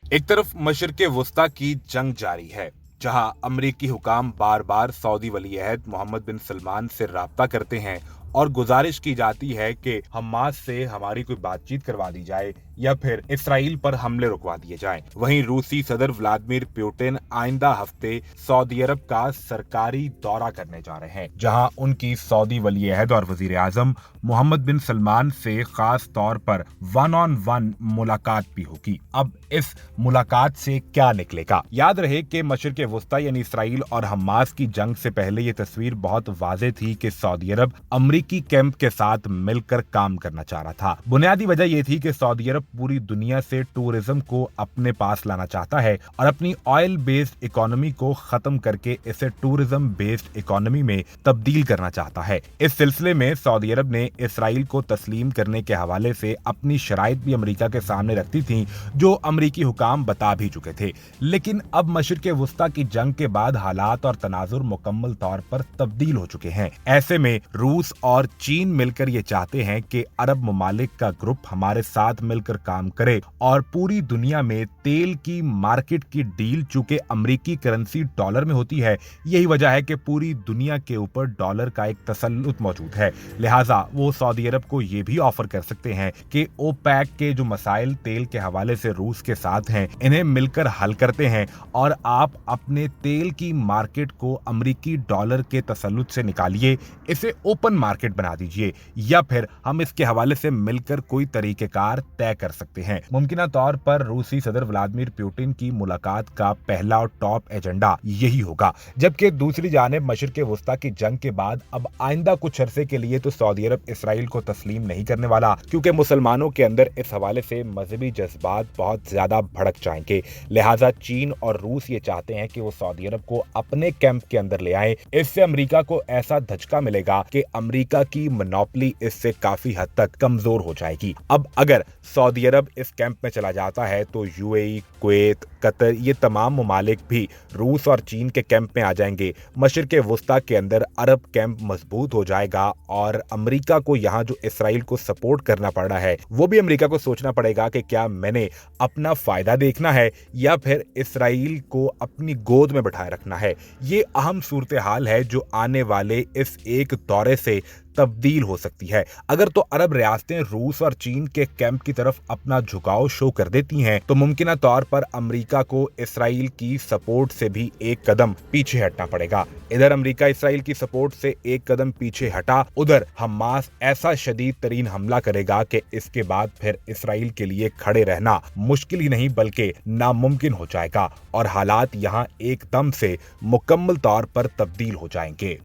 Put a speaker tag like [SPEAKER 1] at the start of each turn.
[SPEAKER 1] एक तरफ मशरिक़ वस्ता की जंग जारी है, जहां अमरीकी हुकाम बार बार सऊदी वलीअहद मोहम्मद बिन सलमान से राब्ता करते हैं और गुजारिश की जाती है कि हमास से हमारी कोई बातचीत करवा दी जाए या फिर इसराइल पर हमले रुकवा दिए जाएं। वहीं रूसी सदर व्लादिमीर पुतिन आइंदा हफ्ते सऊदी अरब का सरकारी दौरा करने जा रहे हैं, जहां उनकी सऊदी वलीअहद और वजीर आजम मोहम्मद बिन सलमान से खास तौर पर वन ऑन वन मुलाकात भी होगी। अब इस मुलाकात से क्या निकलेगा? याद रहे कि मशरिक़ वस्ता यानी इसराइल और हमास की जंग से पहले ये तस्वीर बहुत वाज़ेह थी कि सऊदी अरब अमरीकी कैंप के साथ मिलकर काम करना चाह रहा था। बुनियादी वजह यह थी कि सऊदी अरब पूरी दुनिया से टूरिज्म को अपने पास लाना चाहता है और अपनी ऑयल बेस्ड इकोनॉमी को खत्म करके इसे टूरिज्म बेस्ड इकोनॉमी में तब्दील करना चाहता है। इस सिलसिले में सऊदी अरब ने इसराइल को तस्लीम करने के हवाले से अपनी शराइत भी अमेरिका के सामने रखती थी, जो अमरीकी हुकाम बता भी चुके थे। लेकिन अब मशरिक़ वस्ता की जंग के बाद हालात और तनाजुर मुकम्मल तौर पर तब्दील हो चुके हैं। ऐसे में रूस और चीन मिलकर ये चाहते हैं कि अरब ममालिक का ग्रुप हमारे साथ मिलकर काम करे और पूरी दुनिया में तेल की मार्केट की डील चूंकि अमरीकी करेंसी डॉलर में होती है, यही वजह है कि पूरी दुनिया के ऊपर डॉलर का एक तसल्लुत मौजूद है। लिहाजा वो सऊदी अरब को ये भी ऑफर कर सकते हैं कि ओपेक के जो मसाइल तेल के हवाले से रूस के साथ हैं, इन्हें मिलकर हल करते हैं और आप अपने तेल की मार्केट को अमरीकी डॉलर के तसल्लुत से निकालिए, इसे ओपन मार्केट बना दीजिए, या फिर हम इसके हवाले से मिलकर कोई तरीकेकार तय कर सकते हैं। मुमकिन तौर पर रूसी सदर व्लादिमीर पुतिन की मुलाकात का पहला और टॉप एजेंडा यही होगा। जबकि दूसरी जानिब मशरिक़ वस्ता की जंग के बाद अब आइंदा कुछ अरसे के लिए तो सऊदी अरब इसराइल को तस्लीम नहीं करने वाला, क्योंकि मुसलमानों के अंदर इस हवाले से मजहबी जज्बात बहुत ज्यादा भड़क जाएंगे। लिहाजा चीन और रूस ये चाहते हैं कि वो सऊदी अरब को अपने कैंप के अंदर ले आए। इससे अमेरिका को ऐसा धचका मिलेगा कि अमेरिका की मोनोपोली इससे काफी हद तक कमजोर हो जाएगी। अब अगर सऊदी अरब इस कैंप में चला जाता है तो यूएई, कुवैत, कतर ये तमाम ममालिक भी रूस और चीन के कैंप में आ जाएंगे। मशरिक़ वस्ता के अंदर अरब कैंप मजबूत हो जाएगा और अमेरिका को यहाँ जो इसराइल को सपोर्ट करना पड़ रहा है, वो भी अमेरिका को सोचना पड़ेगा कि क्या मैंने अपना फायदा देखना है या फिर इसराइल को अपनी गोद में बैठाए रखना है। ये अहम सूरत हाल है जो आने वाले इस एक दौरे से तब्दील हो सकती है। अगर तो अरब रियासतें रूस और चीन के कैंप की तरफ अपना झुकाव शो कर देती हैं, तो मुमकिन तौर पर अमेरिका को इसराइल की सपोर्ट से भी एक कदम पीछे हटना पड़ेगा। इधर अमेरिका इसराइल की सपोर्ट से एक कदम पीछे हटा, उधर हमास ऐसा शदीद तरीन हमला करेगा कि इसके बाद फिर इसराइल के लिए खड़े रहना मुश्किल ही नहीं बल्कि नामुमकिन हो जाएगा और हालात यहाँ एकदम से मुकम्मल तौर पर तब्दील हो जाएंगे।